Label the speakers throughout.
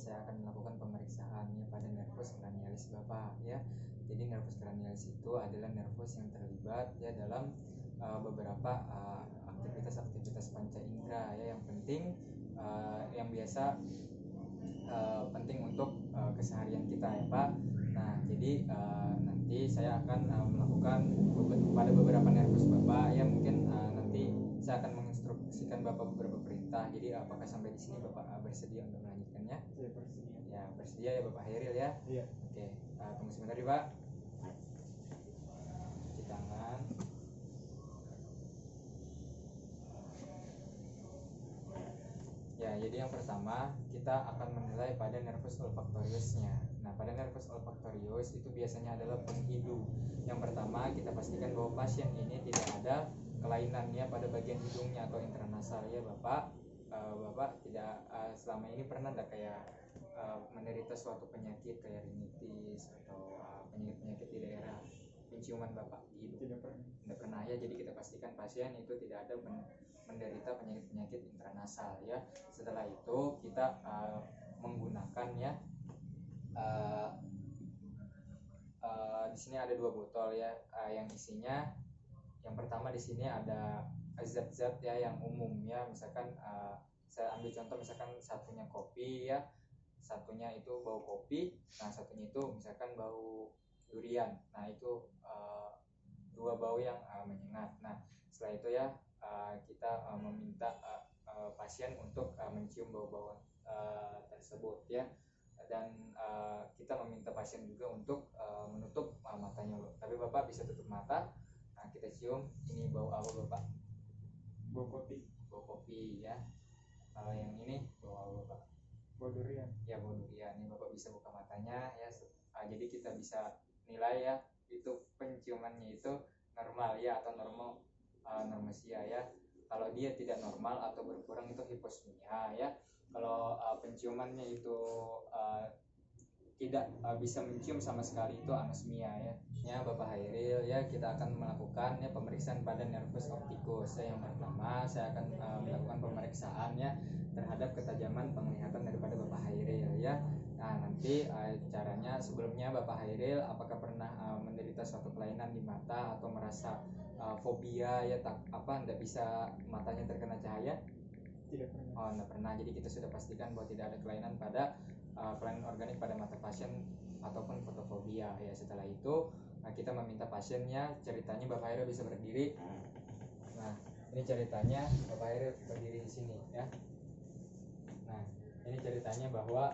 Speaker 1: saya akan melakukan pemeriksaan ya pada nervus cranialis Bapak ya. Jadi nervus cranialis itu adalah nervus yang terlibat ya dalam beberapa aktivitas-aktivitas panca indera ya, yang penting yang biasa penting untuk keseharian kita ya Pak. Nah, jadi nanti saya akan melakukan pada beberapa nervus Bapak ya, mungkin nanti saya akan menginstruksikan Bapak beberapa perintah. Jadi apakah sampai di sini Bapak bersedia untuk melanjutkannya?
Speaker 2: Saya bersedia.
Speaker 1: Ya, bersedia ya Bapak Hairil ya?
Speaker 2: Iya.
Speaker 1: Oke, tunggu sebentar ya Pak. Cuci tangan. Ya, jadi yang pertama kita akan menilai pada nervus olfaktoriusnya. Nah, pada nervus olfaktorius itu biasanya adalah penghidu. Yang pertama kita pastikan bahwa pasien ini tidak ada kelainannya pada bagian hidungnya atau intranasal ya Bapak. Bapak tidak selama ini pernah enggak kayak menderita suatu penyakit kayak rinitis atau penyakit-penyakit di daerah penciuman Bapak di hidung? Tidak pernah ya. Jadi kita pastikan pasien itu tidak ada menderita penyakit-penyakit intranasal ya. Setelah itu kita menggunakan ya di sini ada 2 botol ya, yang isinya yang pertama di sini ada zat-zat ya yang umum ya, misalkan saya ambil contoh, misalkan satunya kopi ya, satunya itu bau kopi, nah satunya itu misalkan bau durian. Nah itu 2 bau yang menyengat. Nah setelah itu ya kita meminta pasien untuk mencium bau-bauan tersebut ya, dan kita meminta pasien juga untuk menutup matanya loh. Tapi Bapak bisa tutup mata. Nah kita cium, ini bau apa Bapak?
Speaker 2: Bau kopi.
Speaker 1: Bau kopi ya. Kalau yang ini bau apa Bapak?
Speaker 2: Bau durian.
Speaker 1: Ya, bau durian. Ini Bapak bisa buka matanya ya. Jadi kita bisa nilai ya itu penciumannya itu normal ya atau normosia ya. Kalau dia tidak normal atau berkurang itu hiposmia ya. Kalau penciumannya itu tidak bisa mencium sama sekali itu anosmia ya. Ya Bapak Hairil ya, kita akan melakukan ya pemeriksaan pada nervus opticus ya. Yang pertama saya akan melakukan pemeriksaan ya terhadap ketajaman penglihatan daripada Bapak Hairil ya. Nah nanti caranya, sebelumnya Bapak Hairil apakah pernah menderita suatu kelainan di mata atau merasa fobia ya, tidak bisa matanya terkena cahaya?
Speaker 2: Tidak pernah.
Speaker 1: Oh, tidak pernah. Jadi kita sudah pastikan bahwa tidak ada kelainan pada kelainan organik pada mata pasien ataupun fotofobia ya. Setelah itu kita meminta pasiennya, ceritanya Bapak Hairil bisa berdiri. Nah ini ceritanya Bapak Hairil berdiri di sini ya. Nah ini ceritanya bahwa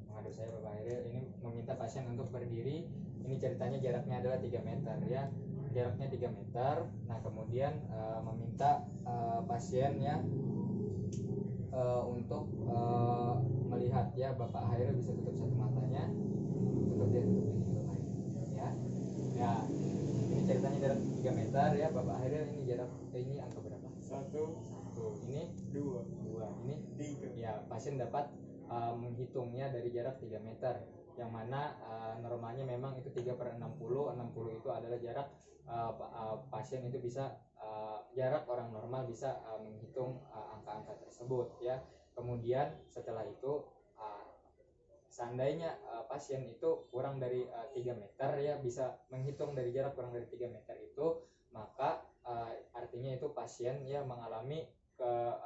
Speaker 1: menghadap saya Bapak Hairil ini meminta pasien untuk berdiri. Ini ceritanya jaraknya adalah 3 meter ya, jaraknya 3 meter. Nah kemudian meminta pasien ya untuk melihat ya. Bapak Hairil bisa tutup satu matanya, tutup ini Bapak Hairil ya. Ya ini ceritanya jarak 3 meter ya Bapak Hairil. Ini jarak ini angka berapa?
Speaker 2: 1,
Speaker 1: ini 2, ini
Speaker 2: 3
Speaker 1: ya. Pasien dapat menghitungnya dari jarak 3 meter, yang mana normalnya memang itu 3/60. 60 itu adalah jarak pasien itu bisa jarak orang normal bisa menghitung angka-angka tersebut ya. Kemudian setelah itu seandainya pasien itu kurang dari 3 meter ya, bisa menghitung dari jarak kurang dari 3 meter itu, maka artinya itu pasien ya mengalami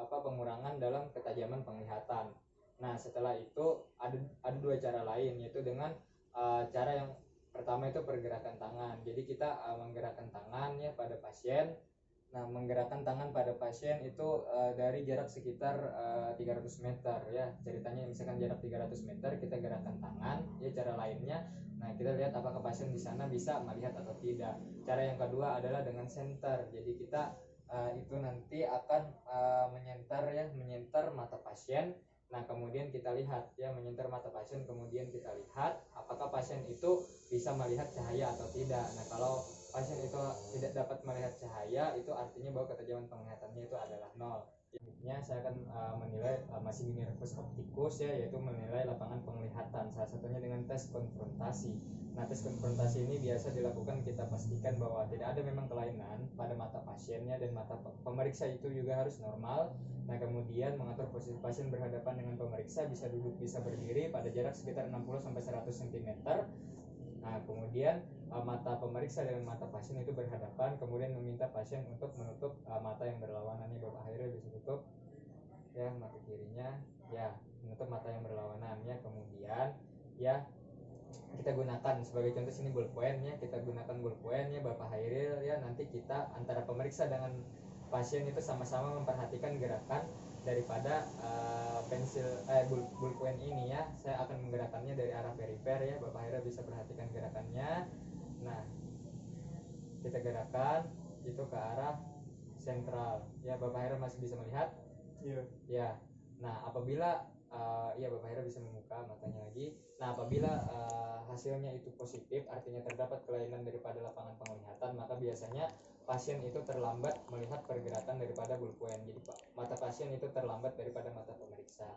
Speaker 1: pengurangan dalam ketajaman penglihatan. Nah setelah itu ada 2 cara lain, yaitu dengan cara yang pertama itu pergerakan tangan. Jadi kita menggerakkan tangan ya pada pasien. Nah menggerakkan tangan pada pasien itu dari jarak sekitar 300 meter ya. Ceritanya misalkan jarak 300 meter kita gerakkan tangan ya. Cara lainnya, nah kita lihat apakah pasien di sana bisa melihat atau tidak. Cara yang kedua adalah dengan senter. Jadi kita itu nanti akan menyentar mata pasien. Nah kemudian kita lihat ya, menyentar mata pasien, kemudian kita lihat apakah pasien itu bisa melihat cahaya atau tidak. Nah kalau pasien itu tidak dapat melihat cahaya, itu artinya bahwa ketajaman penglihatannya itu adalah 0 Selanjutnya saya akan menilai masih di nervus opticus ya, yaitu menilai lapangan penglihatan, salah satunya dengan tes konfrontasi. Nah, tes konfrontasi ini biasa dilakukan, kita pastikan bahwa tidak ada memang kelainan pada mata pasiennya dan mata pemeriksa itu juga harus normal. Nah, kemudian mengatur posisi pasien berhadapan dengan pemeriksa, bisa duduk, bisa berdiri pada jarak sekitar 60-100 cm. Nah, kemudian mata pemeriksa dengan mata pasien itu berhadapan, kemudian meminta pasien untuk menutup mata yang berlawanan. Nih Bapak Hairil bisa tutup ya mata kirinya, ya menutup mata yang berlawanan ya. Kemudian ya kita gunakan sebagai contoh sini ballpoint ya, kita gunakan ballpoint ya Bapak Hairil ya. Nanti kita antara pemeriksa dengan pasien itu sama-sama memperhatikan gerakan daripada ballpoint ini ya. Saya akan menggerakkannya dari arah perifer ya, Bapak Hairil bisa perhatikan gerakannya. Nah, kita gerakan itu ke arah sentral ya. Bapak Hairil masih bisa melihat?
Speaker 2: Iya.
Speaker 1: Ya. Nah, apabila ya Bapak Hairil bisa membuka matanya lagi. Nah, apabila hasilnya itu positif, artinya terdapat kelainan daripada lapangan penglihatan, maka biasanya pasien itu terlambat melihat pergerakan daripada ballpoint. Jadi mata pasien itu terlambat daripada mata pemeriksa.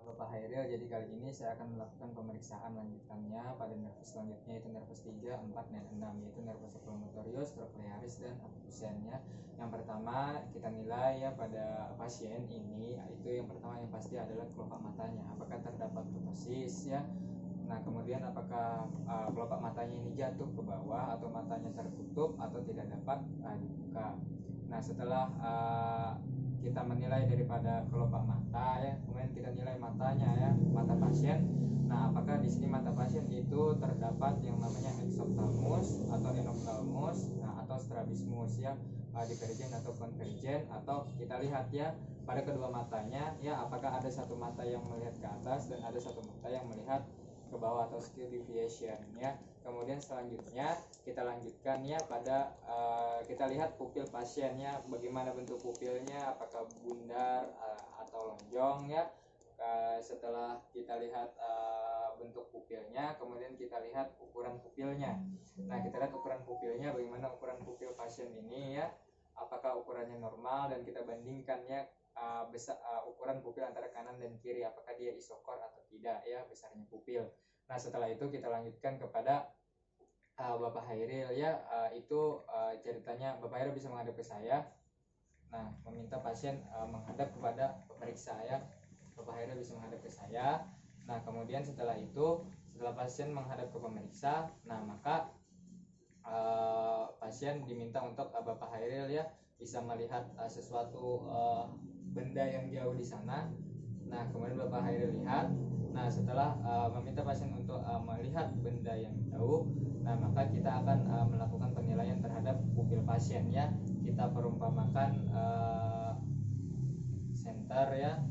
Speaker 1: Bapak Hairil, jadi kali ini saya akan melakukan pemeriksaan lanjutannya pada nervus selanjutnya, yaitu nervus 3, 4, dan 6, yaitu nervus oculomotorius, trochlearis, dan abdusennya. Yang pertama kita nilai ya pada pasien ini, itu yang pertama yang pasti adalah kelopak matanya, apakah terdapat ptosis ya. Nah, kemudian apakah kelopak matanya ini jatuh ke bawah atau matanya tertutup atau tidak dapat dibuka. Nah, setelah kita menilai daripada kelopak mata ya, kemudian kita nilai matanya ya, mata pasien. Nah, apakah di sini mata pasien itu terdapat yang namanya exophthalmus atau enophthalmus, nah, atau strabismus ya, divergen atau konvergen, atau kita lihat ya pada kedua matanya ya, apakah ada satu mata yang melihat ke atas dan ada satu mata yang melihat ke bawah atau skew deviation ya. Kemudian selanjutnya kita lanjutkan ya pada kita lihat pupil pasiennya, bagaimana bentuk pupilnya, apakah bundar atau lonjong ya. Setelah kita lihat bentuk pupilnya, kemudian kita lihat ukuran pupilnya. Nah, kita lihat ukuran pupilnya, bagaimana ukuran pupil pasien ini ya, apakah ukurannya normal, dan kita bandingkannya ukuran pupil antara kanan dan kiri, apakah dia isokor atau tidak ya besarnya pupil. Nah, setelah itu kita lanjutkan kepada Bapak Hairil ya, itu ceritanya Bapak Hairil bisa menghadap ke saya. Nah, meminta pasien menghadap kepada pemeriksa ya. Bapak Hairil bisa menghadap ke saya. Nah, kemudian setelah itu, setelah pasien menghadap ke pemeriksa, nah maka pasien diminta untuk Bapak Hairil ya bisa melihat sesuatu benda yang jauh di sana. Nah, kemudian Bapak Hairil lihat. Nah, setelah meminta pasien untuk melihat benda yang jauh, nah maka kita akan melakukan penilaian terhadap pupil pasien ya. Kita perumpamakan center ya.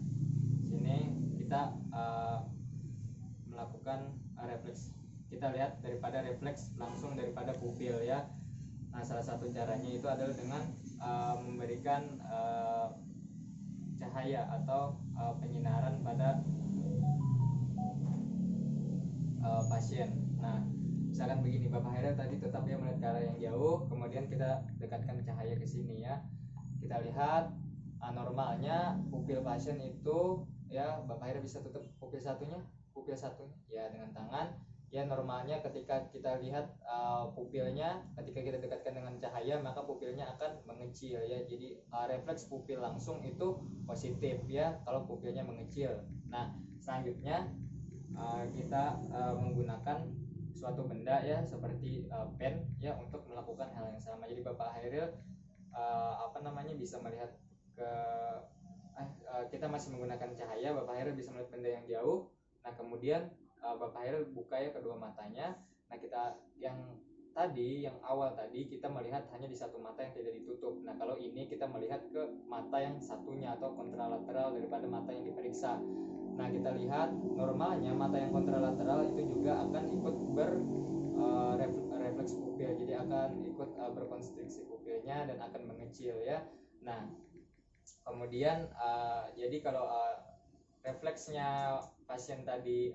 Speaker 1: Sini kita melakukan refleks. Kita lihat daripada refleks langsung daripada pupil ya. Nah, salah satu caranya itu adalah dengan memberikan cahaya atau penyinaran pada pasien. Nah, misalkan begini, Bapak Hairil tadi tetap dia melihat ke arah yang jauh, kemudian kita dekatkan cahaya ke sini ya. Kita lihat normalnya pupil pasien itu ya, Bapak Hairil bisa tutup pupil satunya ya dengan tangan. Ya, normalnya ketika kita lihat pupilnya, ketika kita dekatkan dengan cahaya, maka pupilnya akan mengecil ya. Jadi refleks pupil langsung itu positif ya kalau pupilnya mengecil. Nah, selanjutnya kita menggunakan suatu benda ya seperti pen ya untuk melakukan hal yang sama. Jadi Bapak Hairil bisa melihat ke kita masih menggunakan cahaya, Bapak Hairil bisa melihat benda yang jauh. Nah, kemudian Bapak Hairil buka ya kedua matanya. Nah, kita yang awal tadi kita melihat hanya di satu mata yang tidak ditutup. Nah, kalau ini kita melihat ke mata yang satunya atau kontralateral daripada mata yang diperiksa. Nah, kita lihat normalnya mata yang kontralateral itu juga akan ikut refleks pupil, jadi akan ikut berkonstriksi pupilnya dan akan mengecil ya. Nah, kemudian jadi kalau refleksnya pasien tadi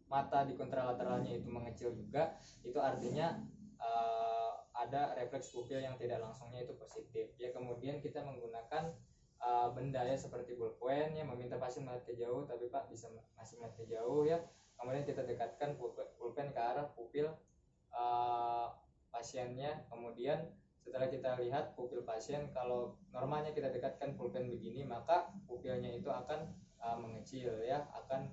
Speaker 1: mata di kontralateralnya itu mengecil juga, itu artinya ada refleks pupil yang tidak langsungnya itu positif ya. Kemudian kita menggunakan benda ya seperti pulpen ya, meminta pasien melihat ke jauh tapi Pak bisa masih melihat ke jauh ya. Kemudian kita dekatkan pulpen ke arah pupil pasiennya. Kemudian setelah kita lihat pupil pasien, kalau normalnya kita dekatkan pulpen begini, maka pupilnya itu akan mengecil ya, akan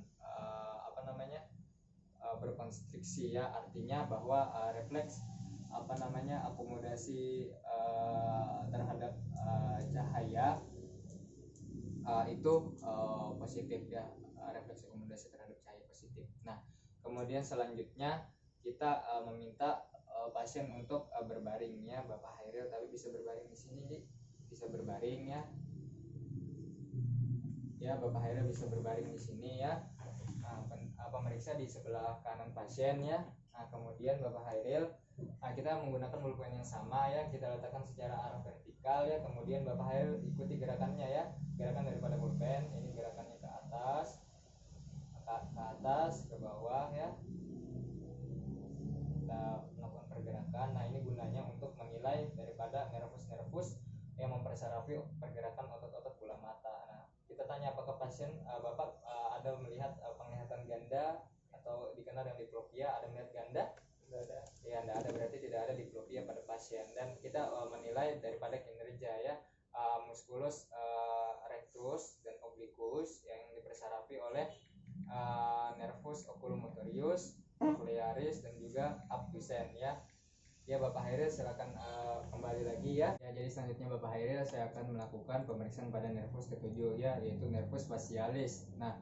Speaker 1: berkonstriksi ya, artinya bahwa refleks akomodasi terhadap cahaya itu positif ya, refleks akomodasi terhadap cahaya positif. Nah, kemudian selanjutnya kita meminta pasien untuk berbaring ya, Bapak Hairil, tapi bisa berbaring di sini, bisa berbaring ya. Ya, Bapak Hairil bisa berbaring di sini ya. Pemeriksa di sebelah kanan pasien ya. Nah, kemudian Bapak Hairil, kita menggunakan pulpen yang sama ya, kita letakkan secara arah vertikal ya. Kemudian Bapak Hairil ikuti gerakannya ya, gerakan daripada pulpen. Ini gerakannya ke atas, ke bawah ya. Kita melakukan pergerakan. Nah, ini gunanya untuk menilai daripada nervus yang mempersarafi pergerakan otot-otot bola mata. Nah, kita tanya apakah pasien Bapak ada melihat penglihatan ganda atau dikenal dengan diplopia, ada melihat ganda? Tidak ada. Ya, tidak ada, berarti tidak ada diplopia pada pasien. Dan kita menilai daripada kinerja ya, musculus rectus dan obliquus yang dipersarafi oleh nervus oculomotorius, nuclearis dan juga abducens ya. Ya, Bapak Hairil silakan kembali lagi ya. Ya, jadi selanjutnya Bapak Hairil saya akan melakukan pemeriksaan pada nervus ketujuh ya, yaitu nervus facialis. Nah,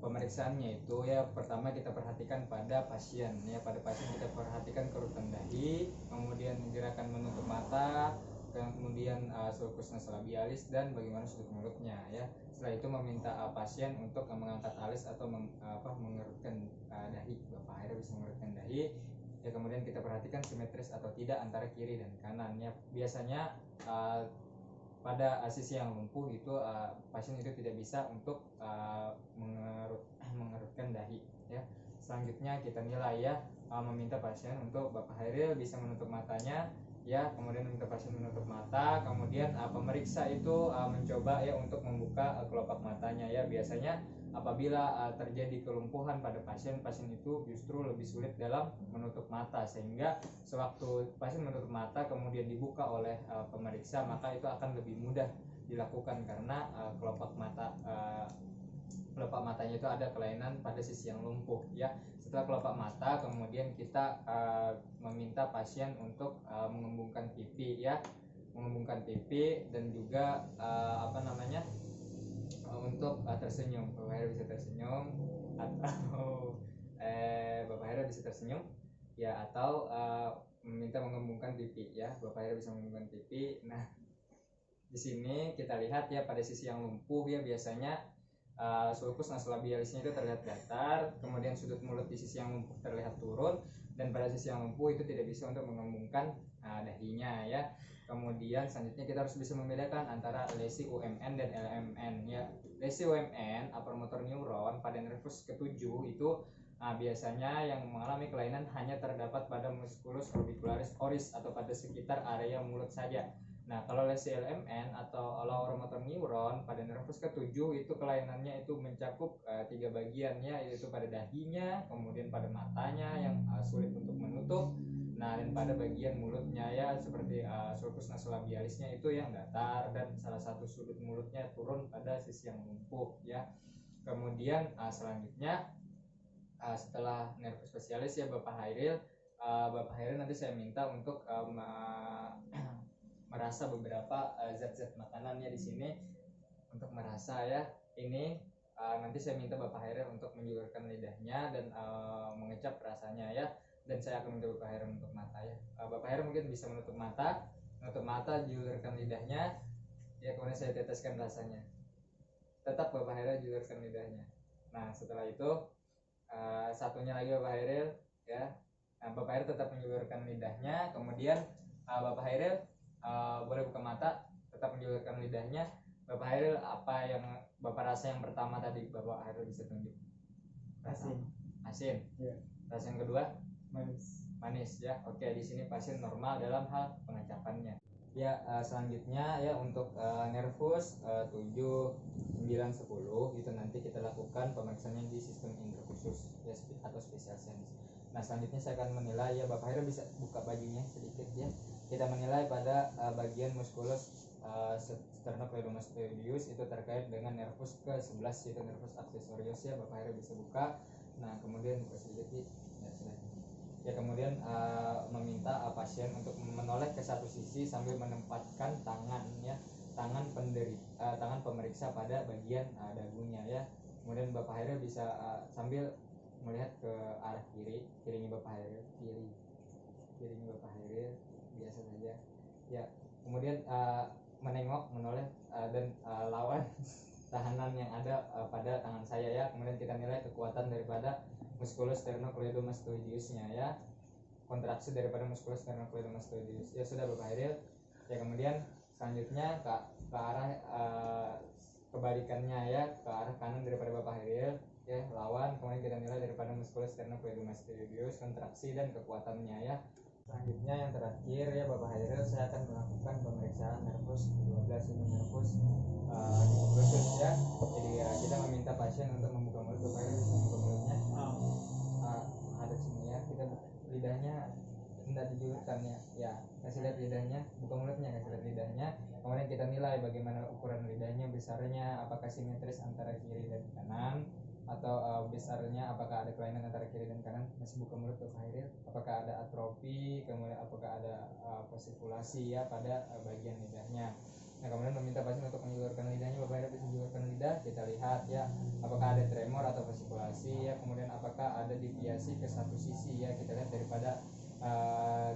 Speaker 1: pemeriksaannya itu ya, pertama kita perhatikan pada pasien ya, pada pasien kita perhatikan kerutan dahi, kemudian gerakan menutup mata, kemudian sulcus nasolabialis dan bagaimana sudut mulutnya ya. Setelah itu meminta pasien untuk mengangkat alis atau mengerutkan dahi. Bapak Hairil bisa mengerutkan dahi ya. Kemudian kita perhatikan simetris atau tidak antara kiri dan kanan ya. Biasanya pada sisi yang lumpuh itu pasien itu tidak bisa untuk mengerutkan dahi ya. Selanjutnya kita nilai ya, meminta pasien untuk Bapak Hairil bisa menutup matanya ya, kemudian meminta pasien menutup mata, kemudian pemeriksa itu mencoba ya untuk membuka kelopak matanya ya. Biasanya apabila terjadi kelumpuhan pada pasien itu justru lebih sulit dalam menutup mata, sehingga sewaktu pasien menutup mata kemudian dibuka oleh pemeriksa, maka itu akan lebih mudah dilakukan karena kelopak matanya itu ada kelainan pada sisi yang lumpuh ya. Setelah kelopak mata kemudian kita meminta pasien untuk mengembungkan pipi ya, mengembungkan pipi dan juga untuk tersenyum. Bapak Hairil bisa tersenyum atau Bapak Hairil bisa tersenyum ya, atau meminta mengembungkan pipi ya. Bapak Hairil bisa mengembungkan pipi. Nah, di sini kita lihat ya, pada sisi yang lumpuh ya biasanya sulcus nasolabialisnya itu terlihat datar, kemudian sudut mulut di sisi yang lumpuh terlihat turun, dan pada sisi yang lumpuh itu tidak bisa untuk mengembungkan dahinya ya. Kemudian selanjutnya kita harus bisa membedakan antara lesi UMN dan LMN ya. Lesi UMN, upper motor neuron, pada nervus ketujuh itu biasanya yang mengalami kelainan hanya terdapat pada musculus orbicularis oris atau pada sekitar area mulut saja. Nah, kalau lesi LMN atau lower motor neuron pada nervus ketujuh itu kelainannya itu mencakup 3 bagian ya, yaitu pada dahinya, kemudian pada matanya yang sulit untuk menutup, nah dan pada bagian mulutnya ya, seperti sulcus nasolabialisnya itu yang datar dan salah satu sudut mulutnya turun pada sisi yang lumpuh ya. Kemudian selanjutnya setelah nervus facialis ya Bapak Hairil nanti saya minta untuk merasa beberapa zat-zat makanannya di sini untuk merasa ya. Ini nanti saya minta Bapak Hairil untuk menjulurkan lidahnya dan mengecap rasanya ya. Dan saya akan minta Bapak Hairil menutup mata ya. Bapak Hairil mungkin bisa menutup mata, julurkan lidahnya ya, kemudian saya teteskan rasanya. Tetap Bapak Hairil julurkan lidahnya. Nah, setelah itu satunya lagi Bapak Hairil ya. Nah, Bapak Hairil tetap menjulurkan lidahnya, kemudian Bapak Hairil boleh buka mata, tetap menjulurkan lidahnya. Bapak Hairil, apa yang Bapak rasa yang pertama tadi? Bapak Hairil bisa tunjuk. Asin. Ya. Rasa yang kedua? Manis ya. Oke, di sini pasien normal dalam hal pengecapannya. Ya, selanjutnya ya untuk nervus 7, 9, 10 itu nanti kita lakukan pemeriksaannya di sistem indera khusus ya, atau special sense. Nah, selanjutnya saya akan menilai ya, Bapak Hairil bisa buka bajunya sedikit ya. Kita menilai pada bagian musculus sternocleidomastoideus itu terkait dengan nervus ke-11 yaitu nervus accessorius ya, Bapak Hairil bisa buka. Nah, kemudian buka sedikit ya, sudah. Ya, kemudian meminta pasien untuk menoleh ke satu sisi sambil menempatkan tangan ya, tangan tangan pemeriksa pada bagian dagunya ya. Kemudian Bapak Hairil bisa sambil melihat ke arah kirinya Bapak Hairil, kirinya Bapak Hairil biasa saja ya. Kemudian menoleh dan lawan tahanan yang ada pada tangan saya ya. Kemudian kita nilai kekuatan daripada musculus sternocleidomastoideusnya ya, kontraksi daripada musculus sternocleidomastoideus ya, sudah Bapak Hairil ya. Kemudian selanjutnya ke arah kebalikannya ya, ke arah kanan daripada Bapak Hairil ya, lawan. Kemudian kita nilai daripada musculus sternocleidomastoideus kontraksi dan kekuatannya ya. Selanjutnya yang terakhir ya Bapak Hairil, saya akan melakukan pemeriksaan nervus 12 ini nervus khusus ya. Jadi kita meminta pasien untuk membuka mulut. Bapak Hairil bisa membuka mulutnya. Ada sini ya, kita lidahnya tidak dijulurkan ya, kasih lihat lidahnya, buka mulutnya, kasih lihat lidahnya. Kemudian kita nilai bagaimana ukuran lidahnya, besarnya, apakah simetris antara kiri dan kanan, atau besarnya apakah ada kelainan antara kiri dan kanan. Masih buka mulut Bapak Hairil, apakah ada atrofi, kemudian apakah ada fascikulasi ya pada bagian lidahnya. Nah, kemudian meminta pasien untuk menjulurkan lidahnya. Bapak Hairil bisa menjulurkan lidah, kita lihat ya apakah ada tremor atau fascikulasi ya. Kemudian apakah ada deviasi ke satu sisi ya, kita lihat daripada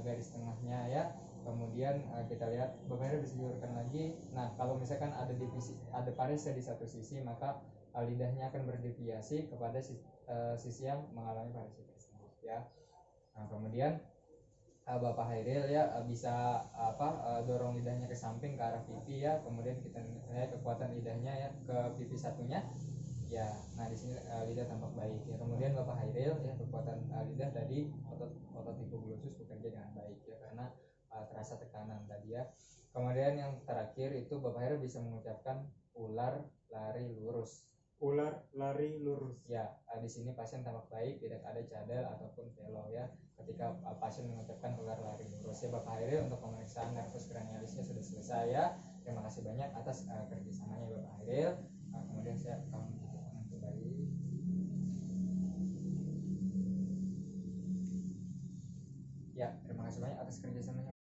Speaker 1: garis tengahnya ya. Kemudian kita lihat Bapak Hairil bisa julurkan lagi. Nah, kalau misalkan ada parese di satu sisi, maka lidahnya akan berdeviasi kepada sisi yang mengalami parese tersebut ya. Nah, kemudian Bapak Hairil ya bisa dorong lidahnya ke samping ke arah pipi ya. Kemudian kita lihat kekuatan lidahnya ya ke pipi satunya ya. Nah, di sini lidah tampak baik ya. Kemudian Bapak Hairil ya, kekuatan lidah tadi, otot hipoglossus bekerja dengan baik ya, karena terasa tekanan tadi ya. Kemudian yang terakhir itu Bapak Hairil bisa mengucapkan ular lari lurus.
Speaker 2: Ular lari lurus
Speaker 1: Ya, di sini pasien tampak baik, tidak ada cadel ataupun velo ya ketika pasien mengucapkan ular lari lurus ya. Bapak Hairil, untuk pemeriksaan nervus cranialisnya sudah selesai ya. Terima kasih banyak atas kerjasamanya Bapak Hairil. Kemudian saya akan kembali. Ya, terima kasih banyak atas kerjasamanya.